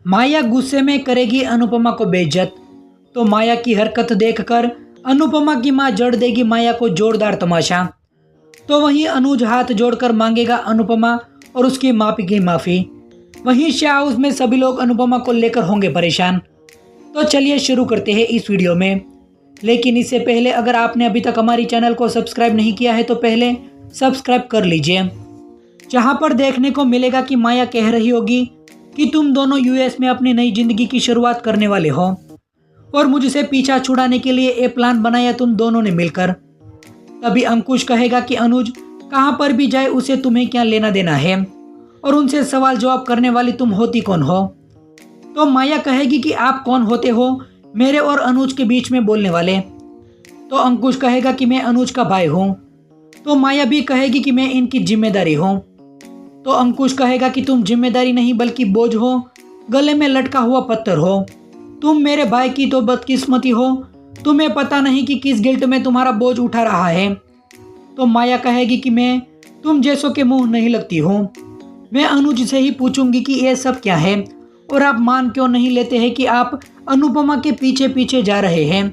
माया गुस्से में करेगी अनुपमा को बेइज्जत। तो माया की हरकत देखकर अनुपमा की मां जड़ देगी माया को जोरदार तमाशा। तो वहीं अनुज हाथ जोड़कर मांगेगा अनुपमा और उसकी माफी की माफी। वहीं शाह हाउस में सभी लोग अनुपमा को लेकर होंगे परेशान। तो चलिए शुरू करते हैं इस वीडियो में। लेकिन इससे पहले अगर आपने अभी तक हमारी चैनल को सब्सक्राइब नहीं किया है तो पहले सब्सक्राइब कर लीजिए। जहां पर देखने को मिलेगा कि माया कह रही होगी कि तुम दोनों यूएस में अपनी नई जिंदगी की शुरुआत करने वाले हो और मुझसे पीछा छुड़ाने के लिए ये प्लान बनाया तुम दोनों ने मिलकर। तभी अंकुश कहेगा कि अनुज कहां पर भी जाए उसे तुम्हें क्या लेना देना है और उनसे सवाल जवाब करने वाली तुम होती कौन हो। तो माया कहेगी कि आप कौन होते हो मेरे और अनुज के बीच में बोलने वाले। तो अंकुश कहेगा कि मैं अनुज का भाई हूँ। तो माया भी कहेगी कि मैं इनकी जिम्मेदारी हूँ। तो अंकुश कहेगा कि तुम जिम्मेदारी नहीं बल्कि बोझ हो, गले में लटका हुआ पत्थर हो। तुम मेरे भाई की तो बदकिस्मती हो, तुम्हें पता नहीं कि किस गिल्ट में तुम्हारा बोझ उठा रहा है। तो माया कहेगी कि मैं तुम जैसों के मुंह नहीं लगती हूँ। मैं अनुज से ही पूछूंगी कि ये सब क्या है और आप मान क्यों नहीं लेते हैं कि आप अनुपमा के पीछे पीछे जा रहे हैं।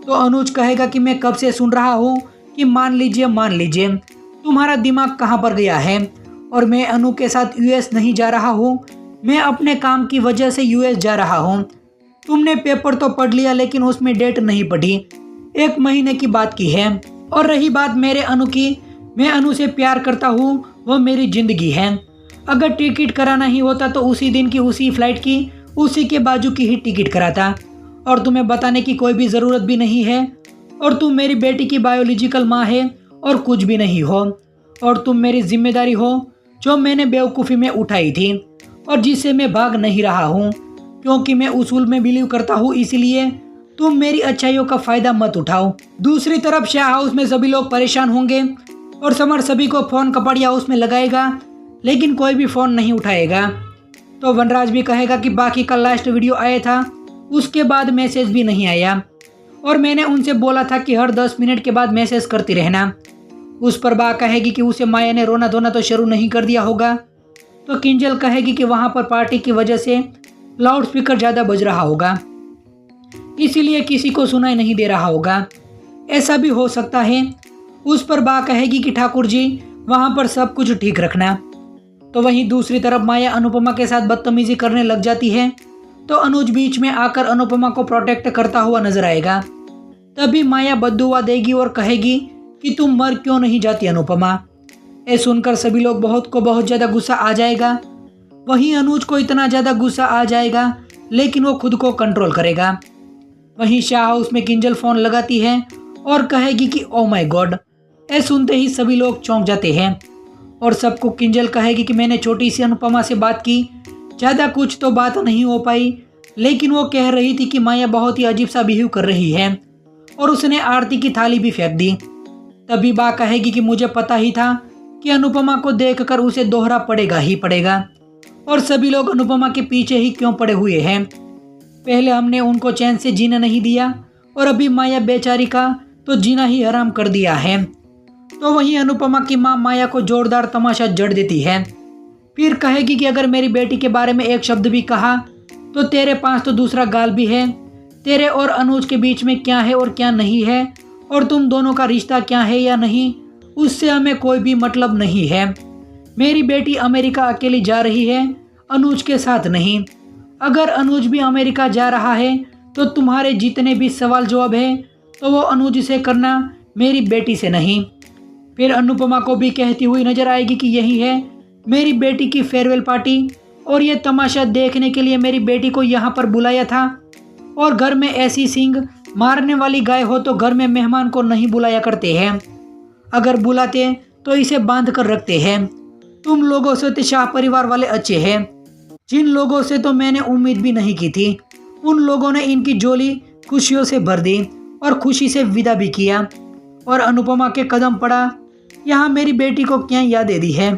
तो अनुज कहेगा कि मैं कब से सुन रहा हूँ कि मान लीजिए तुम्हारा दिमाग कहाँ पर गया है और मैं अनु के साथ यूएस नहीं जा रहा हूँ, मैं अपने काम की वजह से यूएस जा रहा हूँ। तुमने पेपर तो पढ़ लिया लेकिन उसमें डेट नहीं पढ़ी, 1 महीने की बात की है। और रही बात मेरे अनु की, मैं अनु से प्यार करता हूँ, वो मेरी जिंदगी है। अगर टिकट कराना ही होता तो उसी दिन की उसी फ्लाइट की उसी के बाजू की ही टिकट कराता और तुम्हें बताने की कोई भी ज़रूरत भी नहीं है। और तुम मेरी बेटी की बायोलॉजिकल माँ है और कुछ भी नहीं हो। और तुम मेरी जिम्मेदारी हो जो मैंने बेवकूफ़ी में उठाई थी और जिससे मैं भाग नहीं रहा हूँ, क्योंकि मैं उसूल में बिलीव करता हूँ। इसलिए तुम मेरी अच्छाइयों का फ़ायदा मत उठाओ। दूसरी तरफ शाह हाउस में सभी लोग परेशान होंगे और समर सभी को फ़ोन कपड़िया हाउस में लगाएगा लेकिन कोई भी फ़ोन नहीं उठाएगा। तो वनराज भी कहेगा कि बाकी का लास्ट वीडियो आया था उसके बाद मैसेज भी नहीं आया और मैंने उनसे बोला था कि हर 10 मिनट के बाद मैसेज करती रहना। उस पर बा कहेगी कि उसे माया ने रोना धोना तो शुरू नहीं कर दिया होगा। तो किंजल कहेगी कि वहाँ पर पार्टी की वजह से लाउड स्पीकर ज़्यादा बज रहा होगा, इसीलिए किसी को सुनाई नहीं दे रहा होगा, ऐसा भी हो सकता है। उस पर बा कहेगी कि ठाकुर जी वहाँ पर सब कुछ ठीक रखना। तो वहीं दूसरी तरफ माया अनुपमा के साथ बदतमीजी करने लग जाती है। तो अनुज बीच में आकर अनुपमा को प्रोटेक्ट करता हुआ नजर आएगा। तभी माया बद्दुआ देगी और कहेगी कि तुम मर क्यों नहीं जाती अनुपमा। ये सुनकर सभी लोग बहुत ज़्यादा गुस्सा आ जाएगा। वहीं अनुज को इतना ज़्यादा गुस्सा आ जाएगा लेकिन वो खुद को कंट्रोल करेगा। वहीं शाह हाउस में किंजल फ़ोन लगाती है और कहेगी कि ओ माय गॉड। ये सुनते ही सभी लोग चौंक जाते हैं और सबको किंजल कहेगी कि मैंने छोटी सी अनुपमा से बात की, ज़्यादा कुछ तो बात नहीं हो पाई, लेकिन वो कह रही थी कि माया बहुत ही अजीब सा बिहेव कर रही है और उसने आरती की थाली भी फेंक दी। तभी बा कहेगी कि मुझे पता ही था कि अनुपमा को देखकर उसे दोहरा पड़ेगा ही पड़ेगा और सभी लोग अनुपमा के पीछे ही क्यों पड़े हुए हैं। पहले हमने उनको चैन से जीना नहीं दिया और अभी माया बेचारी का तो जीना ही हराम कर दिया है। तो वहीं अनुपमा की माँ माया को जोरदार तमाशा जड़ देती है। फिर कहेगी कि अगर मेरी बेटी के बारे में एक शब्द भी कहा तो तेरे पास तो दूसरा गाल भी है। तेरे और अनुज के बीच में क्या है और क्या नहीं है और तुम दोनों का रिश्ता क्या है या नहीं, उससे हमें कोई भी मतलब नहीं है। मेरी बेटी अमेरिका अकेली जा रही है, अनुज के साथ नहीं। अगर अनुज भी अमेरिका जा रहा है तो तुम्हारे जितने भी सवाल जवाब है तो वो अनुज से करना, मेरी बेटी से नहीं। फिर अनुपमा को भी कहती हुई नजर आएगी कि यही है मेरी बेटी की फेयरवेल पार्टी और ये तमाशा देखने के लिए मेरी बेटी को यहाँ पर बुलाया था। और घर में ऐसी सींग मारने वाली गाय हो तो घर में मेहमान को नहीं बुलाया करते हैं, अगर बुलाते तो इसे बांध कर रखते हैं। तुम लोगों से तो शाह परिवार वाले अच्छे हैं, जिन लोगों से तो मैंने उम्मीद भी नहीं की थी, उन लोगों ने इनकी झोली खुशियों से भर दी और खुशी से विदा भी किया। और अनुपमा के कदम पड़ा, यहाँ मेरी बेटी को क्या याद दे दी है।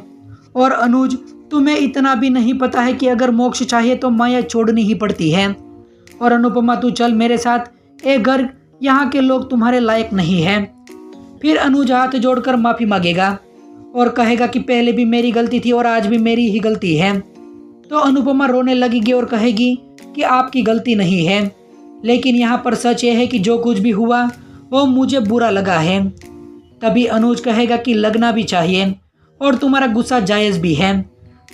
और अनुज तुम्हें इतना भी नहीं पता है कि अगर मोक्ष चाहिए तो माया छोड़नी ही पड़ती है। और अनुपमा तू चल मेरे साथ, एक घर यहाँ के लोग तुम्हारे लायक नहीं हैं। फिर अनुज हाथ जोड़कर माफ़ी मांगेगा और कहेगा कि पहले भी मेरी गलती थी और आज भी मेरी ही गलती है। तो अनुपमा रोने लगेगी और कहेगी कि आपकी गलती नहीं है, लेकिन यहाँ पर सच ये है कि जो कुछ भी हुआ वो मुझे बुरा लगा है। तभी अनुज कहेगा कि लगना भी चाहिए और तुम्हारा गुस्सा जायज़ भी है।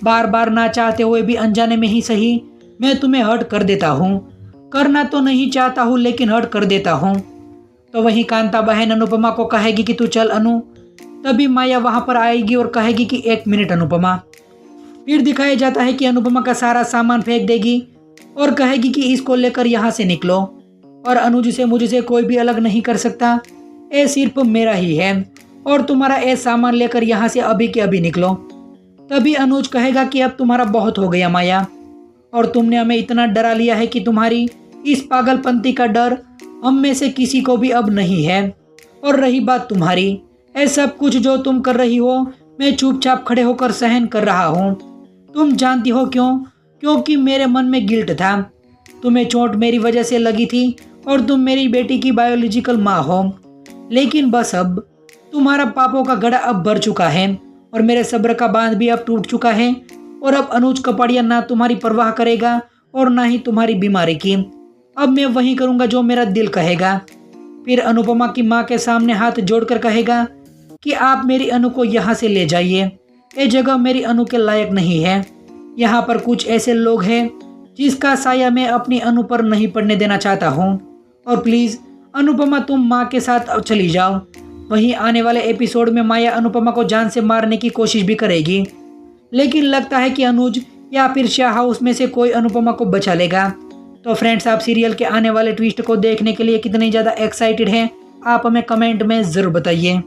बार बार ना चाहते हुए भी अनजाने में ही सही मैं तुम्हें हर्ट कर देता हूँ। करना तो नहीं चाहता हूँ लेकिन हर्ट कर देता हूँ। तो वहीं कांता बहन अनुपमा को कहेगी कि तू चल अनु। तभी माया वहाँ पर आएगी और कहेगी कि 1 मिनट अनुपमा। फिर दिखाया जाता है कि अनुपमा का सारा सामान फेंक देगी और कहेगी कि इसको लेकर यहाँ से निकलो और अनुज से मुझसे कोई भी अलग नहीं कर सकता, ये सिर्फ मेरा ही है और तुम्हारा ये सामान लेकर यहाँ से अभी के अभी निकलो। तभी अनुज कहेगा कि अब तुम्हारा बहुत हो गया माया, और तुमने हमें इतना डरा लिया है कि तुम्हारी इस पागलपंती का डर हम में से किसी को भी अब नहीं है। और रही बात तुम्हारी, ये सब कुछ जो तुम कर रही हो मैं चुपचाप खड़े होकर सहन कर रहा हूँ। तुम जानती हो क्यों? क्योंकि मेरे मन में गिल्ट था। तुम्हें चोट मेरी वजह से लगी थी और तुम मेरी बेटी की बायोलॉजिकल माँ हो, लेकिन बस अब तुम्हारा पापों का घड़ा अब भर चुका है और मेरे सब्र का बांध भी अब टूट चुका है। और अब अनुज कपाड़िया ना तुम्हारी परवाह करेगा और ना ही तुम्हारी बीमारी की। अब मैं वही करूँगा जो मेरा दिल कहेगा। फिर अनुपमा की माँ के सामने हाथ जोड़कर कहेगा कि आप मेरी अनु को यहाँ से ले जाइए, ये जगह मेरी अनु के लायक नहीं है। यहाँ पर कुछ ऐसे लोग हैं जिसका साया मैं अपनी अनु पर नहीं पड़ने देना चाहता हूँ। और प्लीज़ अनुपमा तुम माँ के साथ अब चली जाओ। वहीं आने वाले एपिसोड में माया अनुपमा को जान से मारने की कोशिश भी करेगी, लेकिन लगता है कि अनुज या फिर शाह हाउस में से कोई अनुपमा को बचा लेगा। तो फ्रेंड्स, आप सीरियल के आने वाले ट्विस्ट को देखने के लिए कितने ज़्यादा एक्साइटेड हैं आप हमें कमेंट में ज़रूर बताइए।